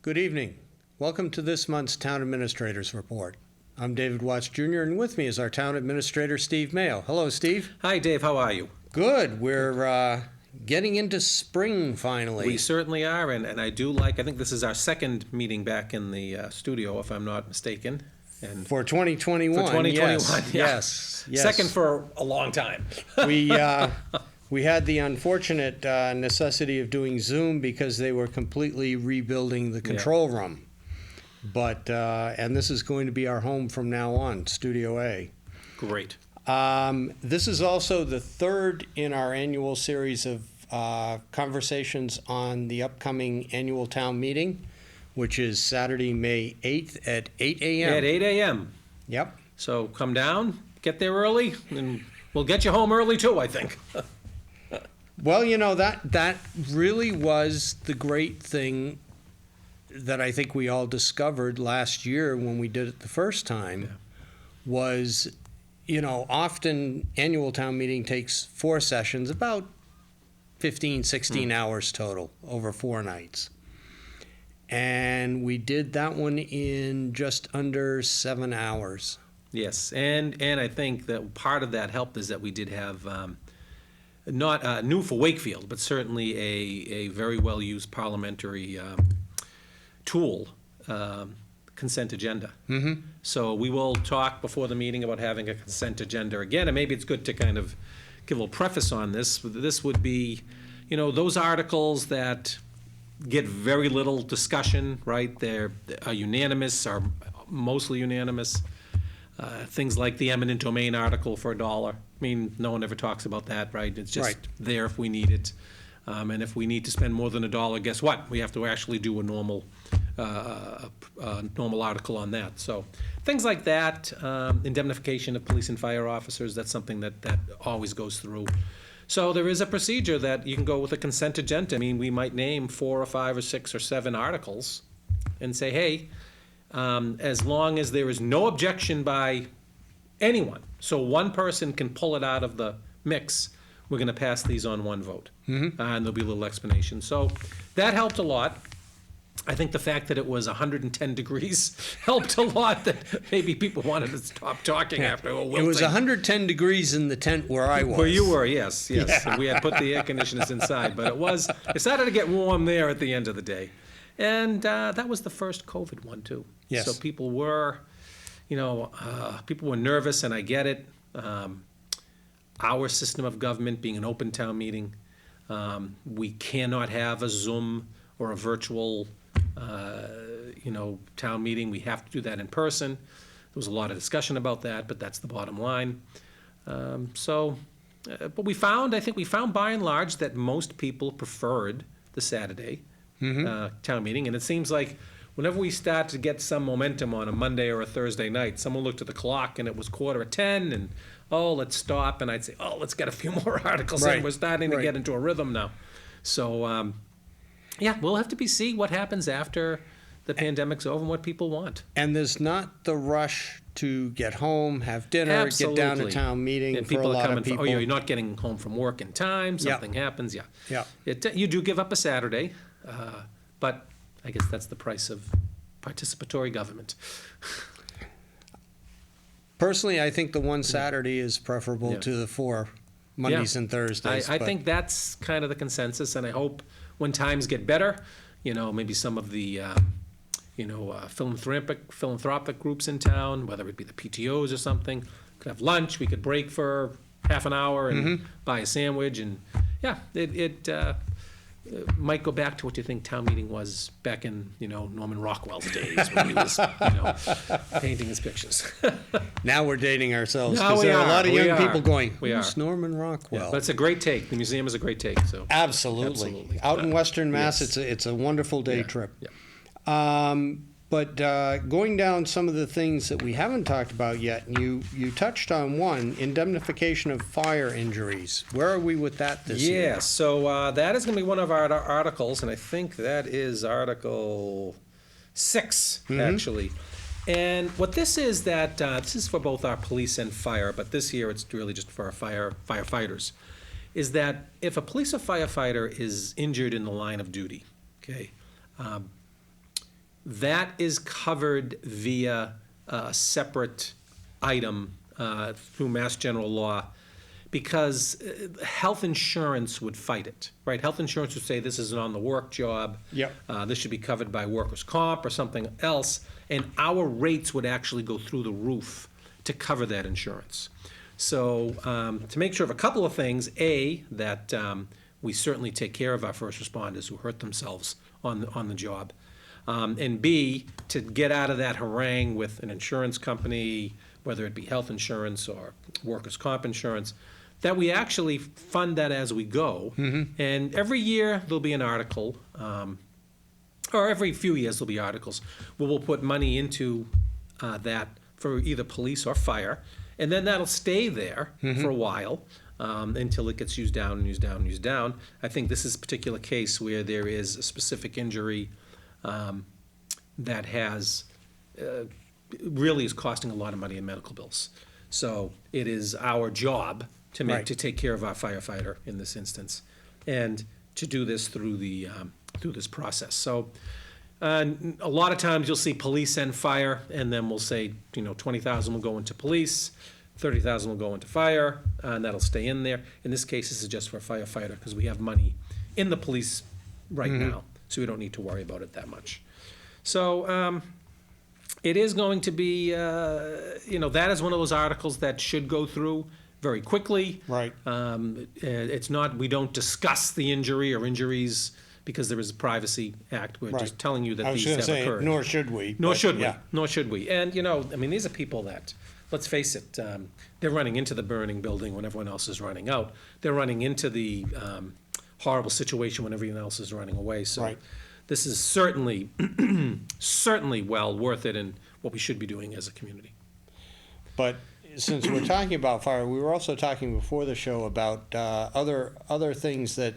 Good evening. Welcome to this month's Town Administrator's Report. I'm David Watts Jr., and with me is our Town Administrator, Steve Mayo. Hello, Steve. Hi, Dave. How are you? Good. We're getting into spring finally. We certainly are, and I think this is our second meeting back in the studio, if I'm not mistaken. And For 2021. For 2021, yes. yeah. Yes. Second for a long time. We had the unfortunate necessity of doing Zoom because they were completely rebuilding the control room. But, and this is going to be our home from now on, Studio A. Great. This is also the third in our annual series of conversations on the upcoming annual town meeting, which is Saturday, May 8th at 8 a.m. At 8 a.m. Yep. So come down, get there early, and we'll get you home early too, I think. Well, you know, that really was the great thing that I think we all discovered last year when we did it the first time was, you know, often annual town meeting takes 4 sessions, about 15, 16 hours total over 4 nights. And we did that one in just under 7 hours. Yes, and I think that part of that helped is that we did have, not new for Wakefield, but certainly a very well-used parliamentary tool, consent agenda. Mm-hmm. So we will talk before the meeting about having a consent agenda again, and maybe it's good to kind of give a little preface on this. This would be, you know, those articles that get very little discussion, right? They're unanimous, are mostly unanimous. Things like the eminent domain article for $1. I mean, no one ever talks about that, right? It's just there if we need it. And if we need to spend more than $1, guess what? We have to actually do a normal article on that. So things like that, indemnification of police and fire officers, that's something that always goes through. So there is a procedure that you can go with a consent agenda. I mean, we might name 4 or 5 or 6 or 7 articles and say, hey, as long as there is no objection by anyone, so one person can pull it out of the mix, we're going to pass these on one vote. Mm-hmm. And there'll be a little explanation. So that helped a lot. I think the fact that it was 110 degrees helped a lot, that maybe people wanted to stop talking after a wilting. It was 110 degrees in the tent where I was. Where you were, yes. Yeah. And we had put the air conditioners inside, but it started to get warm there at the end of the day. And that was the first COVID one, too. Yes. So people were, people were nervous, and I get it. Our system of government being an open town meeting, we cannot have a Zoom or a virtual, town meeting. We have to do that in person. There was a lot of discussion about that, but that's the bottom line. But we found by and large that most people preferred the Saturday town meeting, and it seems like whenever we start to get some momentum on a Monday or a Thursday night, someone looked at the clock and it was 9:45, and let's stop, and I'd say, let's get a few more articles in. We're starting to get into a rhythm now. So, we'll have to see what happens after the pandemic's over and what people want. And there's not the rush to get home, have dinner, Absolutely. get down to town meeting And for a people are lot coming of people. you're not getting home from work in time, something happens, Yeah. You do give up a Saturday, but I guess that's the price of participatory government. Personally, I think the one Saturday is preferable to the 4 Mondays and Thursdays. I think that's kind of the consensus, and I hope when times get better, maybe some of the philanthropic groups in town, whether it be the PTOs or something, could have lunch. We could break for half an hour and buy a sandwich, and it might go back to what you think town meeting was back in Norman Rockwell's days when he was painting his pictures. Now we're dating ourselves Now because we there are a are. lot of We young are. people going, We who's are. Norman Rockwell? But it's a great take. The museum is a great take. So Absolutely. Out in Western Mass, yes. it's a wonderful day trip. Yeah. But going down some of the things that we haven't talked about yet, and you touched on one, indemnification of fire injuries. Where are we with that this year? Yeah, so that is going to be one of our articles, and I think that is Article 6, actually. And what this is this is for both our police and fire, but this year it's really just for our firefighters, is that if a police or firefighter is injured in the line of duty, okay, that is covered via a separate item through Mass General Law, because health insurance would fight it, right? Health insurance would say this is an on-the-work job. Yep. This should be covered by workers' comp or something else, and our rates would actually go through the roof to cover that insurance. So to make sure of a couple of things, A, that we certainly take care of our first responders who hurt themselves on the job, and B, to get out of that harangue with an insurance company, whether it be health insurance or workers' comp insurance, that we actually fund that as we go. And every year, there'll be an article, or every few years, there'll be articles, where we'll put money into that for either police or fire, and then that'll stay there for a while until it gets used down and used down and used down. I think this is a particular case where there is a specific injury that has really is costing a lot of money in medical bills. So it is our job to Right. to take care of our firefighter in this instance, and to do this through this process. So a lot of times you'll see police and fire, and then we'll say 20,000 will go into police, 30,000 will go into fire, and that'll stay in there. In this case, this is just for a firefighter because we have money in the police right now, so we don't need to worry about it that much. So it is going to be, that is one of those articles that should go through very quickly. Right. It's not, we don't discuss the injury or injuries because there is a Privacy Act. We're Right. just telling you that I was these going have to say, occurred. nor should we. Nor but should we, yeah. nor should we. And, these are people that, let's face it, they're running into the burning building when everyone else is running out. They're running into the horrible situation when everyone else is running away. So Right. this is certainly, certainly well worth it and what we should be doing as a community. But since we're talking about fire, we were also talking before the show about other things that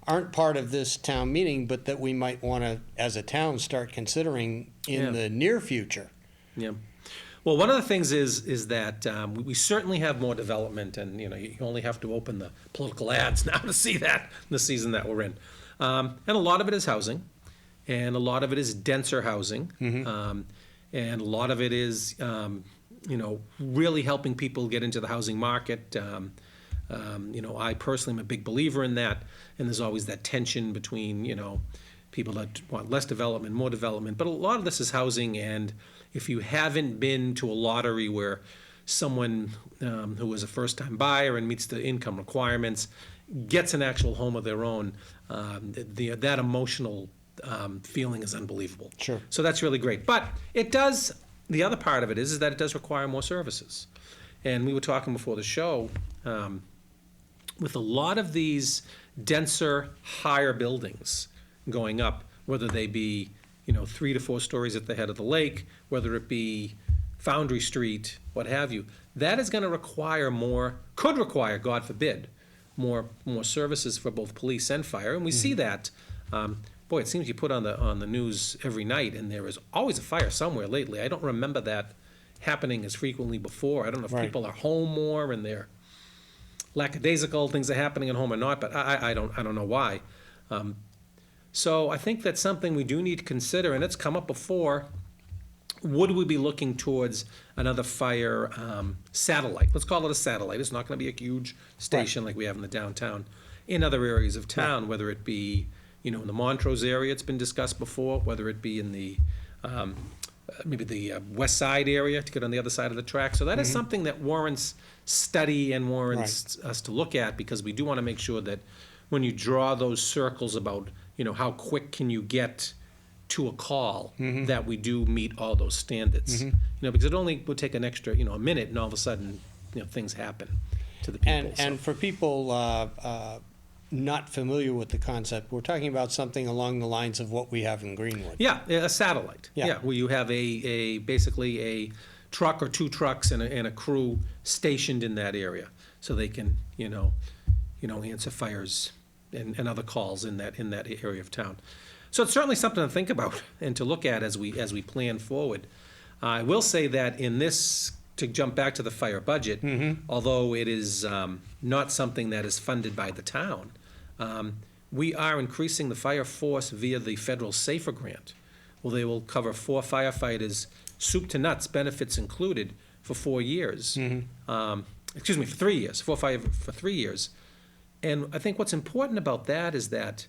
aren't part of this town meeting, but that we might want to, as a town, start considering in Yeah. the near future. Yeah. Well, one of the things is that we certainly have more development, and you only have to open the political ads now to see that in the season that we're in. And a lot of it is housing, and a lot of it is denser housing, and a lot of it is really helping people get into the housing market. I personally am a big believer in that, and there's always that tension between people that want less development, more development, but a lot of this is housing. And if you haven't been to a lottery where someone who is a first-time buyer and meets the income requirements gets an actual home of their own, that emotional feeling is unbelievable. Sure. So that's really great. But it does, the other part of it is that it does require more services. And we were talking before the show, with a lot of these denser, higher buildings going up, whether they be 3 to 4 stories at the head of the lake, whether it be Foundry Street, what have you, that is going to require could require, God forbid, more services for both police and fire. And we see that. Boy, it seems you put on the news every night, and there is always a fire somewhere lately. I don't remember that happening as frequently before. I don't know if Right. people are home more and they're lackadaisical, things are happening at home or not, but I don't know why. So I think that's something we do need to consider, and it's come up before. Would we be looking towards another fire satellite? Let's call it a satellite. It's not going to be a huge station like we have in the downtown. In other areas of town, whether it be in the Montrose area, it's been discussed before, whether it be in the maybe the west side area to get on the other side of the track. So that is something that warrants study and warrants us to look at, because we do want to make sure that when you draw those circles about how quick can you get to a call, that we do meet all those standards. Because it only would take an extra a minute, and all of a sudden things happen to the people. And for people not familiar with the concept, we're talking about something along the lines of what we have in Greenwood. Yeah, a satellite. Yeah. Where you have basically a truck or 2 trucks and a crew stationed in that area, so they can answer fires and other calls in that area of town. So it's certainly something to think about and to look at as we plan forward. I will say that in this, to jump back to the fire budget, although it is not something that is funded by the town, we are increasing the fire force via the federal SAFER grant, Well, they will cover 4 firefighters, soup to nuts, benefits included, for 4 years. Excuse me, for 3 years, for 3 years. And I think what's important about that is that,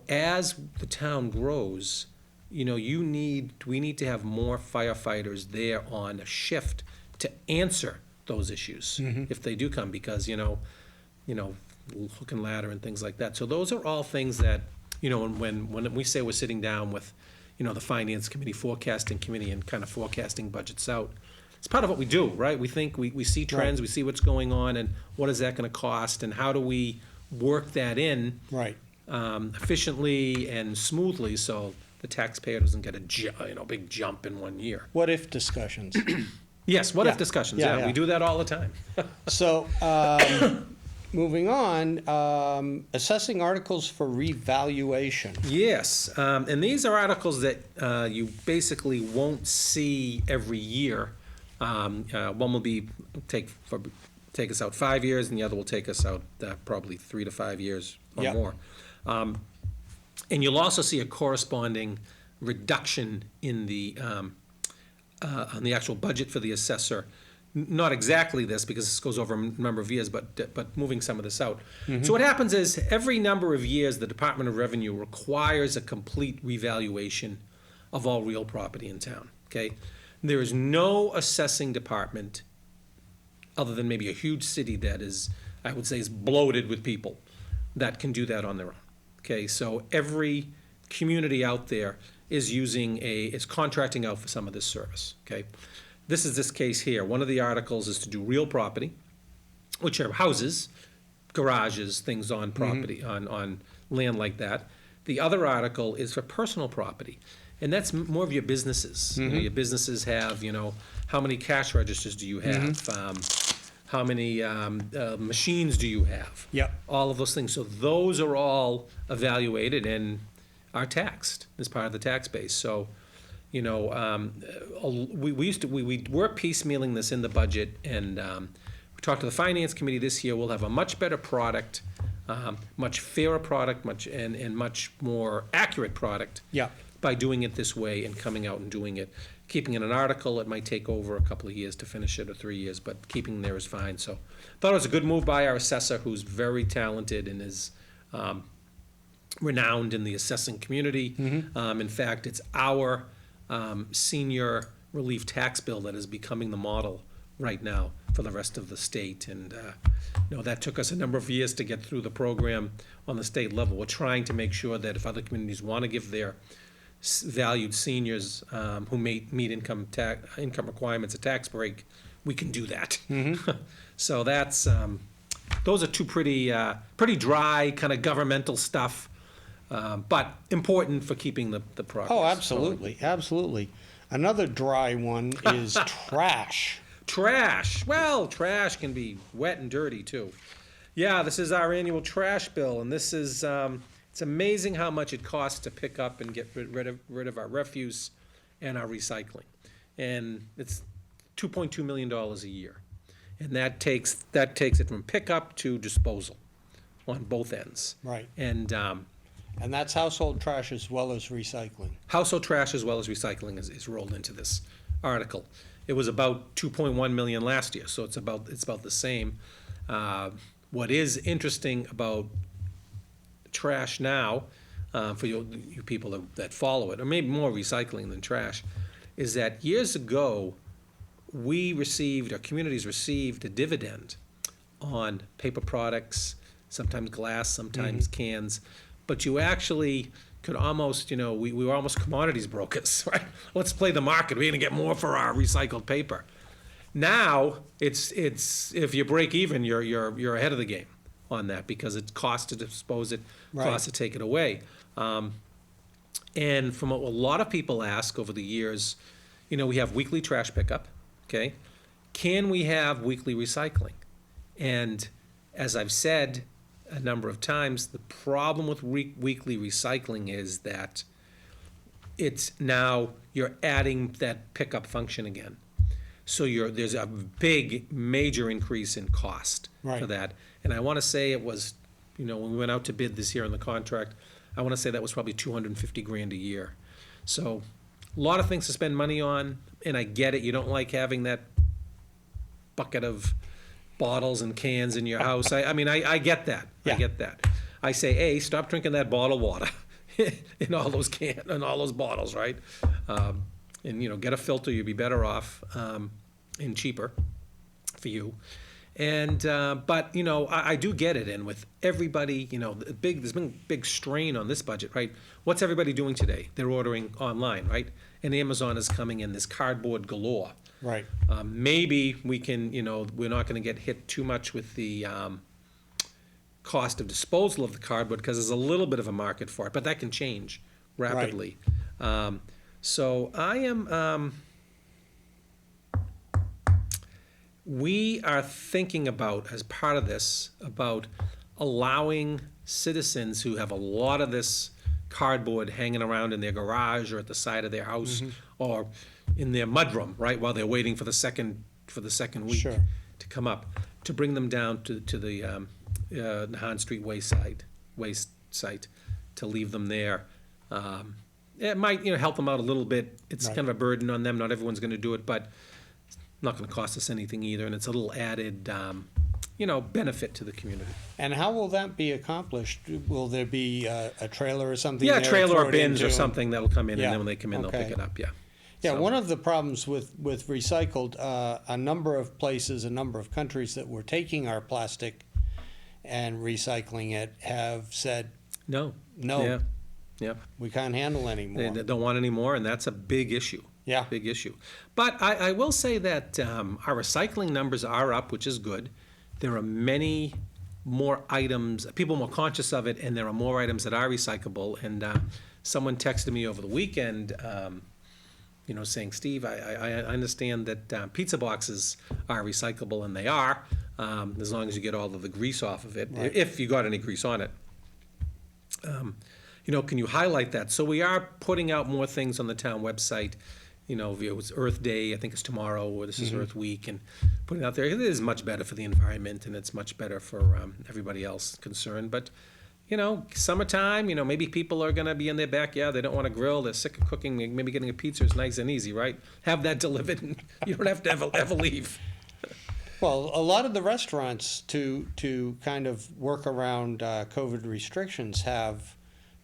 as the town grows, we need to have more firefighters there on a shift to answer those issues if they do come, because, hook and ladder and things like that. So those are all things that, when we say we're sitting down with, the finance committee, forecasting committee, and kind of forecasting budgets out, it's part of what we do, right? We think, we see trends, we see what's going on, and what is that gonna cost, and how do we work that in Right. Efficiently and smoothly, so the taxpayer doesn't get a big jump in 1 year. What if discussions? Yes, what if Yeah. discussions, Yeah, yeah, we yeah. do that all the time. So, moving on, assessing articles for revaluation. Yes, and these are articles that you basically won't see every year. One will take us out 5 years, and the other will take us out probably 3 to 5 years or Yep. more. And you'll also see a corresponding reduction in on the actual budget for the assessor. Not exactly this, because this goes over a number of years, but moving some of this out. So what happens is, every number of years, the Department of Revenue requires a complete revaluation of all real property in town, okay? There is no assessing department, other than maybe a huge city that is, I would say, is bloated with people, that can do that on their own, okay? So every community out there is contracting out for some of this service, okay? This is this case here. One of the articles is to do real property, which are houses, garages, things on property, on land like that. The other article is for personal property, and that's more of your businesses. Your businesses have, how many cash registers do you have? How many machines do you have? Yep. All of those things. So those are all evaluated and are taxed as part of the tax base. So, we were piecemealing this in the budget, and we talked to the finance committee this year. We'll have a much better product, much fairer product, and much more accurate product. Yeah. By doing it this way and coming out and doing it. Keeping it an article, it might take over a couple of years to finish it, or 3 years, but keeping there is fine. So thought it was a good move by our assessor, who's very talented and is renowned in the assessing community. In fact, it's our senior relief tax bill that is becoming the model right now for the rest of the state. And that took us a number of years to get through the program on the state level. We're trying to make sure that if other communities want to give their valued seniors who meet income requirements a tax break, we can do that. So that's those are two pretty dry kind of governmental stuff, but important for keeping the progress. Oh, absolutely, absolutely. Another dry one is trash. Trash. Well, trash can be wet and dirty too. Yeah, this is our annual trash bill, and this is it's amazing how much it costs to pick up and get rid of our refuse and our recycling. And it's $2.2 million a year. And that takes it from pickup to disposal on both ends. Right. And that's household trash as well as recycling. household trash as well as recycling is rolled into this article. It was about 2.1 million last year, so it's about the same. What is interesting about trash now, for you people that follow it, or maybe more recycling than trash, is that years ago, our communities received a dividend on paper products, sometimes glass, sometimes cans, but you actually could almost, we were almost commodities brokers, right? Let's play the market, we're gonna get more for our recycled paper. Now, it's if you break even, you're ahead of the game on that, because it costs to dispose it, costs to take it away. And from what a lot of people ask over the years, we have weekly trash pickup, okay? Can we have weekly recycling? And as I've said a number of times, the problem with weekly recycling is that you're adding that pickup function again. So there's a big, major increase in cost for that. And I want to say it was, when we went out to bid this year on the contract, I want to say that was probably $250,000 a year. So, a lot of things to spend money on, and I get it. You don't like having that bucket of bottles and cans in your house. I mean, I get that. I Yeah. get that. I say, A, stop drinking that bottled water in all those in all those bottles, right? And, get a filter. You'd be better off and cheaper for you. And, but, I do get it. And with everybody, there's been big strain on this budget, right? What's everybody doing today? They're ordering online, right? And Amazon is coming in, this cardboard galore. Right. Maybe we can, we're not gonna get hit too much with the, cost of disposal of the cardboard, because there's a little bit of a market for it, but that can change rapidly. So I am, we are thinking about, as part of this, about allowing citizens who have a lot of this cardboard hanging around in their garage or at the side of their house or in their mudroom, right, while they're waiting for the second week Sure. to come up, to bring them down to the Nahan Street waste site, to leave them there. It might, help them out a little bit. It's Right. kind of a burden on them. Not everyone's going to do it, but it's not going to cost us anything either, and it's a little added, benefit to the community. And how will that be accomplished? Will there be a trailer or something? Yeah, a there trailer throw or it bins or into? something that'll come in, Yeah, and then when they come in, they'll pick okay. it up, yeah. Yeah, So- one of the problems with recycled, a number of places, a number of countries that were taking our plastic and recycling it have said, No. No. Yeah, yeah. we can't handle anymore. They don't want any more, and that's a big issue. Yeah. Big issue. But I will say that our recycling numbers are up, which is good. There are many more items, people are more conscious of it, and there are more items that are recyclable. And someone texted me over the weekend, saying, Steve, I understand that pizza boxes are recyclable, and they are, as long as you get all of the grease off of it, Right. if you got any grease on it. Can you highlight that? So we are putting out more things on the town website. It's Earth Day, I think it's tomorrow, or this is Earth Week, and putting it out there. It is much better for the environment, and it's much better for everybody else concerned. But, summertime, maybe people are gonna be in their backyard, they don't wanna grill, they're sick of cooking, maybe getting a pizza is nice and easy, right? Have that delivered, and you don't have to ever leave. Well, a lot of the restaurants to kind of work around COVID restrictions have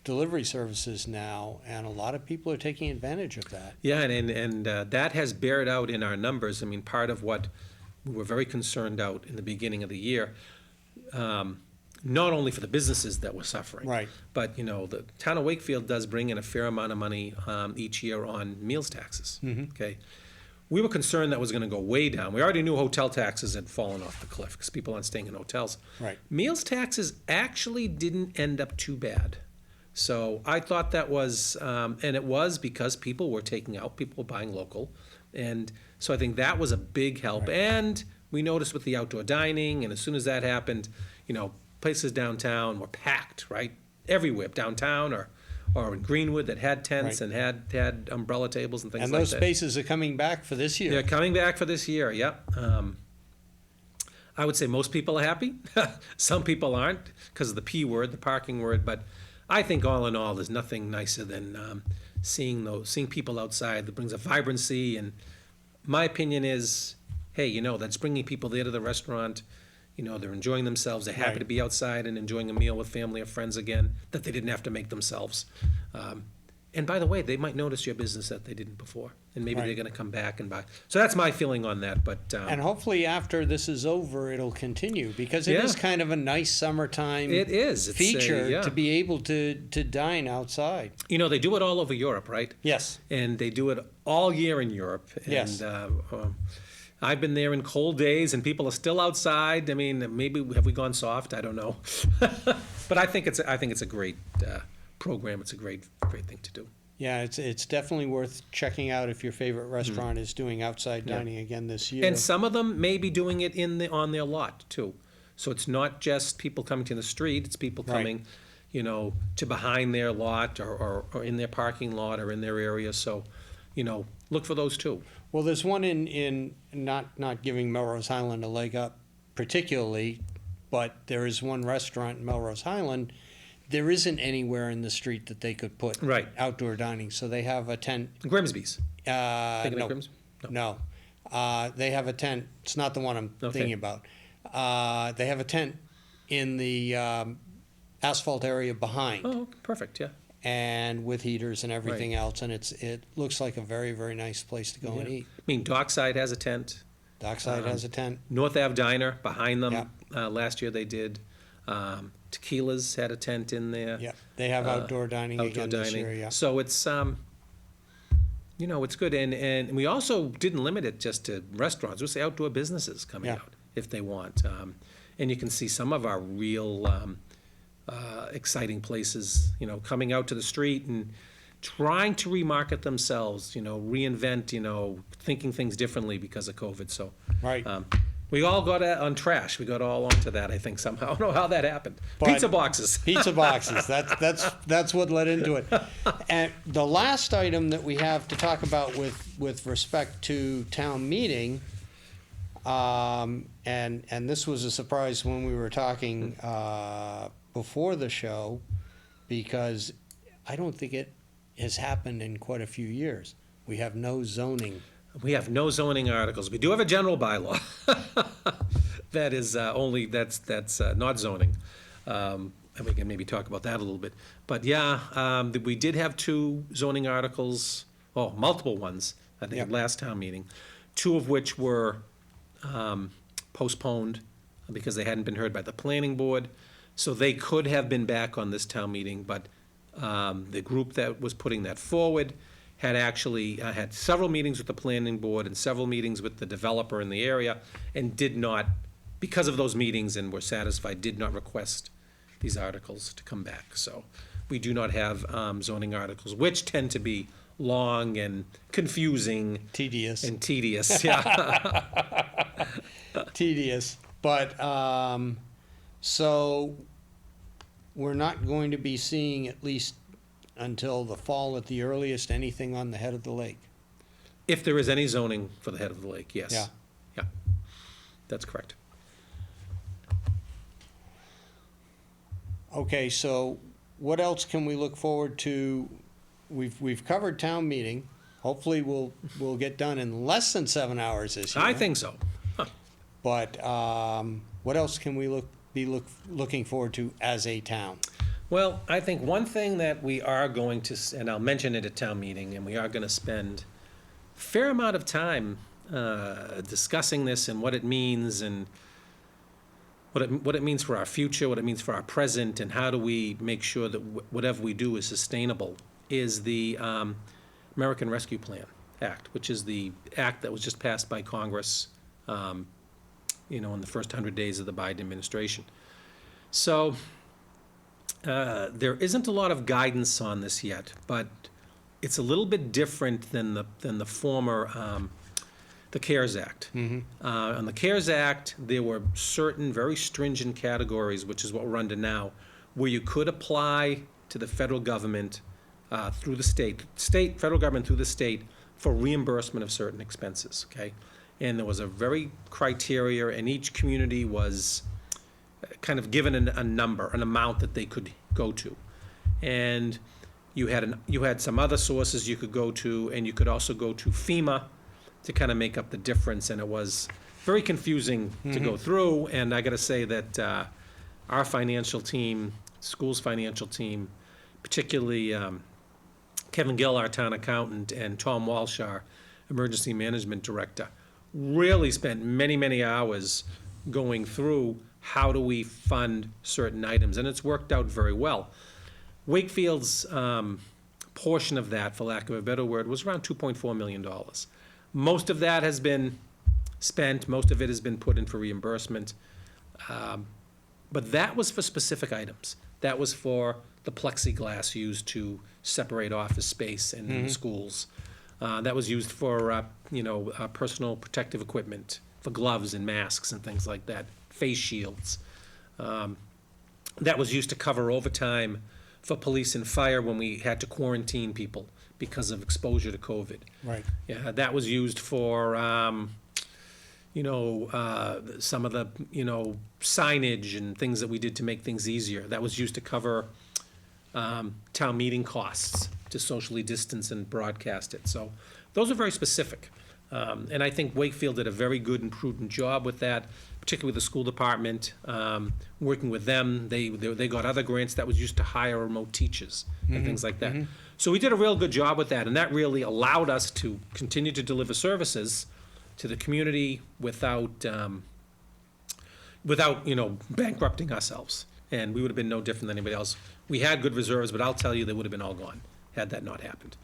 delivery services now, and a lot of people are taking advantage of that. Yeah, and that has bared out in our numbers. I mean, part of what we were very concerned out in the beginning of the year, not only for the businesses that were suffering, Right. but, the town of Wakefield does bring in a fair amount of money each year on meals taxes, okay? We were concerned that was gonna go way down. We already knew hotel taxes had fallen off the cliff, because people aren't staying in hotels. Right. Meals taxes actually didn't end up too bad. So I thought that was, and it was because people were taking out, people were buying local. And so I think that was a big help. Right. And we noticed with the outdoor dining, and as soon as that happened, places downtown were packed, right? Everywhere, downtown or in Greenwood, that had tents Right. and had umbrella tables and things And like those that. spaces are coming back for this year. They're coming back for this year, yep. I would say most people are happy. Some people aren't, because of the P word, the parking word, but I think all in all, there's nothing nicer than seeing people outside. That brings a vibrancy, and my opinion is, hey, that's bringing people there to the restaurant. They're enjoying themselves. They're happy Right. to be outside and enjoying a meal with family or friends again that they didn't have to make themselves. And by the way, they might notice your business that they didn't before, and maybe Right. they're going to come back and buy. So that's my feeling on that. But And hopefully after this is over, it'll continue, because it Yeah. is kind of a nice summertime it is It's feature yeah. to be able to dine outside. They do it all over Europe, right? Yes. And they do it all year in Europe. Yes. And I've been there in cold days, and people are still outside. I mean, maybe have we gone soft? I don't know. But I think it's a great program. It's a great thing to do. Yeah, it's definitely worth checking out if your favorite restaurant is doing outside Yeah. dining again this year. And some of them may be doing it on their lot too. So it's not just people coming to the street. It's people Right. coming, to behind their lot or in their parking lot or in their area. So, look for those too. Well, there's one in not giving Melrose Highland a leg up particularly, but there is one restaurant in Melrose Highland there isn't anywhere in the street that they could put Right. outdoor dining, so they have a tent. Grimsby's. Thinking No, of Grimsby? no. They have a tent. It's not the one I'm Okay. thinking about. They have a tent in the asphalt area behind, Oh, perfect, yeah. and with heaters and everything else, and it looks like a very, very nice place to go and Yeah. eat. I mean, Dockside has a tent. Dockside has a tent. North Ave Diner, behind them, Yeah. last year they did. Tequila's had a tent in there. Yeah, they have outdoor dining Outdoor again this dining. year. Yeah. So it's, it's good. And we also didn't limit it just to restaurants. We say outdoor businesses coming Yeah. out if they want. And you can see some of our real exciting places, coming out to the street and trying to remarket themselves, reinvent, thinking things differently because of COVID. So Right. we all got on trash. We got all onto that, I think, somehow. I don't know how that happened. But- Pizza boxes. Pizza boxes. That's what led into it. And the last item that we have to talk about with respect to town meeting, and this was a surprise when we were talking before the show, because I don't think it has happened in quite a few years. We have no zoning. We have no zoning articles. We do have a general bylaw. That is that's not zoning. And we can maybe talk about that a little bit. But yeah, we did have 2 zoning articles, multiple ones, I think, at Yep. last town meeting, 2 of which were postponed because they hadn't been heard by the planning board. So they could have been back on this town meeting, but the group that was putting that forward had actually had several meetings with the planning board and several meetings with the developer in the area, and did not, because of those meetings and were satisfied, did not request these articles to come back. So we do not have zoning articles, which tend to be long and confusing Tedious. and tedious, yeah. Tedious. But, so we're not going to be seeing, at least until the fall at the earliest, anything on the head of the lake. If there is any zoning for the head of the lake, yes. Yeah. Yeah, that's correct. Okay, so what else can we look forward to? We've covered town meeting. Hopefully we'll get done in less than 7 hours this year. I think so. But what else can we looking forward to as a town? Well, I think one thing that we are going to, and I'll mention it at town meeting, and we are going to spend a fair amount of time discussing this and what it means, and what it means for our future, what it means for our present, and how do we make sure that whatever we do is sustainable, is the American Rescue Plan Act, which is the act that was just passed by Congress, in the first 100 days of the Biden administration. So there isn't a lot of guidance on this yet, but it's a little bit different than the former the CARES Act. On the CARES Act, there were certain very stringent categories, which is what we're under now, where you could apply to the federal government through the federal government through the state for reimbursement of certain expenses, okay? And there was a very criteria, and each community was kind of given a number, an amount that they could go to. And you had some other sources you could go to, and you could also go to FEMA to kind of make up the difference, and it was very confusing to go through. And I got to say that our financial team, school's financial team, particularly Kevin Gill, our town accountant, and Tom Walsh, our emergency management director, really spent many, many hours going through how do we fund certain items, and it's worked out very well. Wakefield's portion of that, for lack of a better word, was around $2.4 million. Most of that has been spent, most of it has been put in for reimbursement, but that was for specific items. That was for the plexiglass used to separate office space in schools. That was used for, personal protective equipment, for gloves and masks and things like that, face shields. That was used to cover overtime for police and fire when we had to quarantine people because of exposure to COVID. Right. Yeah, that was used for, some of the, signage and things that we did to make things easier. That was used to cover town meeting costs to socially distance and broadcast it. So those are very specific. And I think Wakefield did a very good and prudent job with that, particularly with the school department, working with them. They got other grants that was used to hire remote teachers and things like that. So we did a real good job with that, and that really allowed us to continue to deliver services to the community without bankrupting ourselves. And we would have been no different than anybody else. We had good reserves, but I'll tell you, they would have been all gone had that not happened.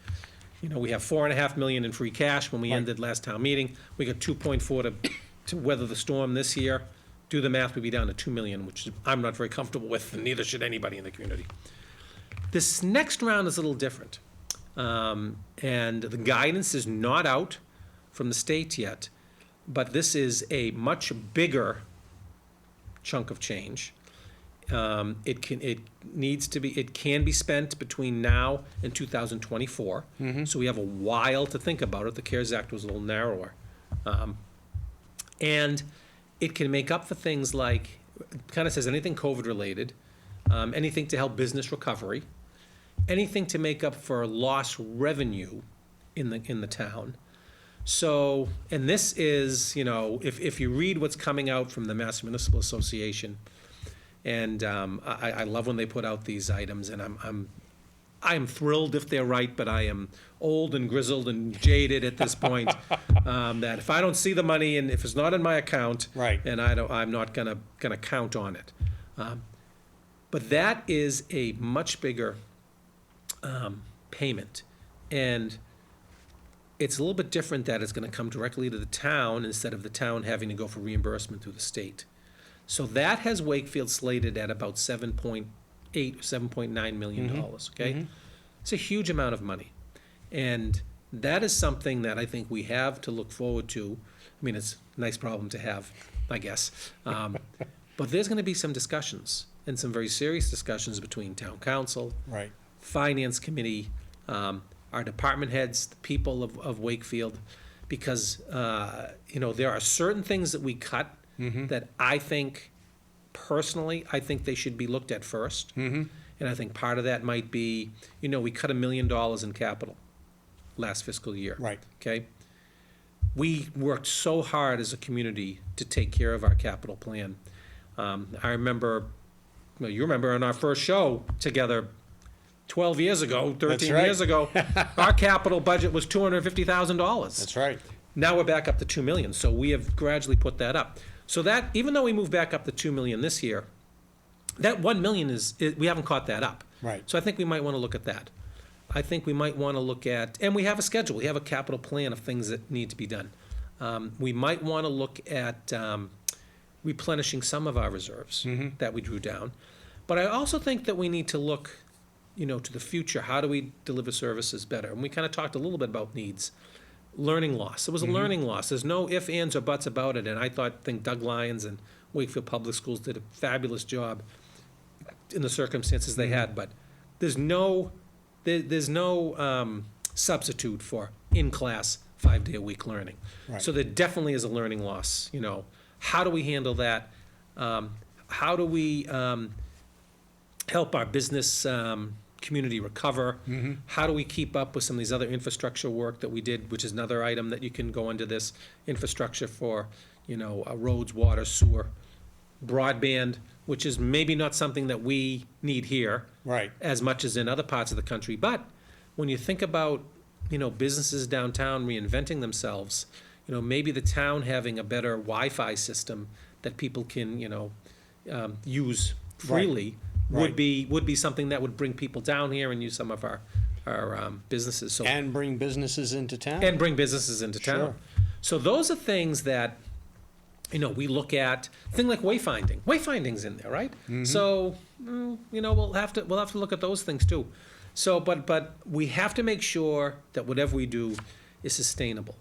We have $4.5 million in free cash when we ended last town meeting. We got 2.4 to weather the storm this year. Do the math, we'd be down to 2 million, which I'm not very comfortable with, and neither should anybody in the community. This next round is a little different. And the guidance is not out from the state yet, but this is a much bigger chunk of change. It can be spent between now and 2024. So we have a while to think about it. The CARES Act was a little narrower. And it can make up for things like, kind of says anything COVID related, anything to help business recovery, anything to make up for lost revenue in the town. So, and this is, if you read what's coming out from the Mass Municipal Association, and I love when they put out these items, and I am thrilled if they're right, but I am old and grizzled and jaded at this point. That if I don't see the money and if it's not in my account, Right. and I'm not gonna count on it. But that is a much bigger payment, and it's a little bit different that it's going to come directly to the town instead of the town having to go for reimbursement through the state. So that has Wakefield slated at about $7.8 or $7.9 million, okay? It's a huge amount of money. And that is something that I think we have to look forward to. I mean, it's a nice problem to have, I guess. But there's going to be some discussions, and some very serious discussions between town council, Right. finance committee, our department heads, the people of Wakefield, because, there are certain things that we cut that I think, personally, I think they should be looked at first. And I think part of that might be, we cut $1 million in capital last fiscal year. Right. Okay? We worked so hard as a community to take care of our capital plan. I remember, you remember on our first show together 12 years ago, 13 right. years ago, our capital budget was $250,000. That's right. Now we're back up to 2 million, so we have gradually put that up. So that, even though we moved back up to 2 million this year, that 1 million we haven't caught that up. Right. So I think we might want to look at that. I think we might want to look at, and we have a schedule, we have a capital plan of things that need to be done. We might want to look at replenishing some of our reserves that we drew down. But I also think that we need to look, to the future. How do we deliver services better? And we kind of talked a little bit about needs. Learning loss. It was a learning loss. There's no ifs, ands, or buts about it. And I think Doug Lyons and Wakefield Public Schools did a fabulous job in the circumstances they had. But there's no substitute for in-class 5-day-a-week learning. Right. So there definitely is a learning loss. How do we handle that? How do we help our business community recover? How do we keep up with some of these other infrastructure work that we did, which is another item that you can go under this infrastructure for, roads, water, sewer, broadband, which is maybe not something that we need here Right. as much as in other parts of the country. But when you think about, businesses downtown reinventing themselves, maybe the town having a better Wi-Fi system that people can, use freely would be something that would bring people down here and use some of our businesses. So And bring businesses into town. and bring businesses into town. Sure. So those are things that, we look at. Thing like wayfinding. Wayfinding's in there, right? So, we'll have to look at those things too. So, but we have to make sure that whatever we do is sustainable.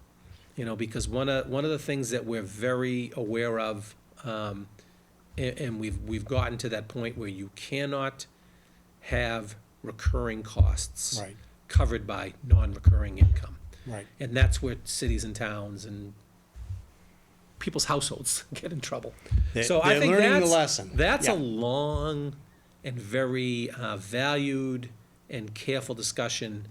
Because one of the things that we're very aware of, and we've gotten to that point where you cannot have recurring costs Right. covered by non-recurring income. Right. And that's where cities and towns and people's households get in trouble. They're So I think learning the that's, lesson. That's Yeah. a long and very valued and careful discussion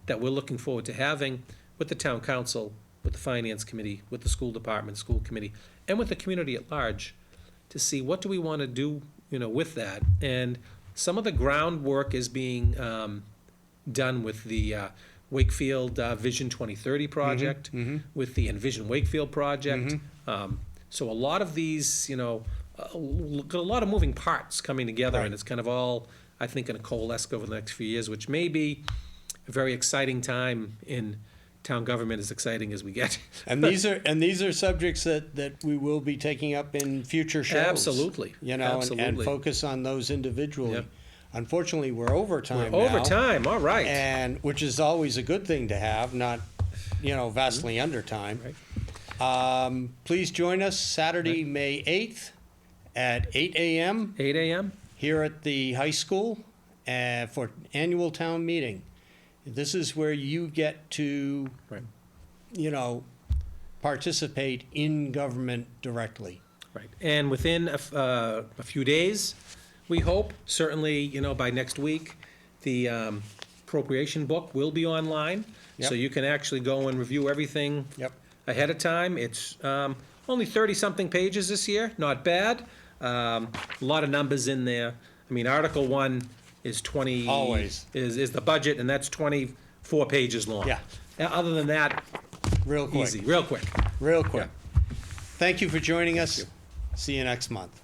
that we're looking forward to having with the town council, with the finance committee, with the school department, school committee, and with the community at large, to see what do we want to do, with that. And some of the groundwork is being done with the Wakefield Vision 2030 project, with the Envision Wakefield project. So a lot of these, got a lot of moving parts coming together, Right. and it's kind of all, I think, going to coalesce over the next few years, which may be a very exciting time in town government, as exciting as we get. And these are subjects that we will be taking up in future shows. Absolutely. And Absolutely. focus on those individually. Yep. Unfortunately, we're over time Over now, time, all right. and which is always a good thing to have, not vastly under time. Right. Please join us Saturday, May 8th at 8 a.m. 8 a.m.? here at the high school for annual town meeting. This is where you get to, Right. participate in government directly. Right, and within a few days, we hope, certainly, by next week, the appropriation book will be online. So Yep. you can actually go and review everything Yep. ahead of time. It's only 30-something pages this year, not bad. A lot of numbers in there. I mean, Article 1 is 20. Always. Is the budget, and that's 24 pages long. Yeah. Other than that, Real quick. easy, real quick. Real quick. Thank you for joining us. See you next month.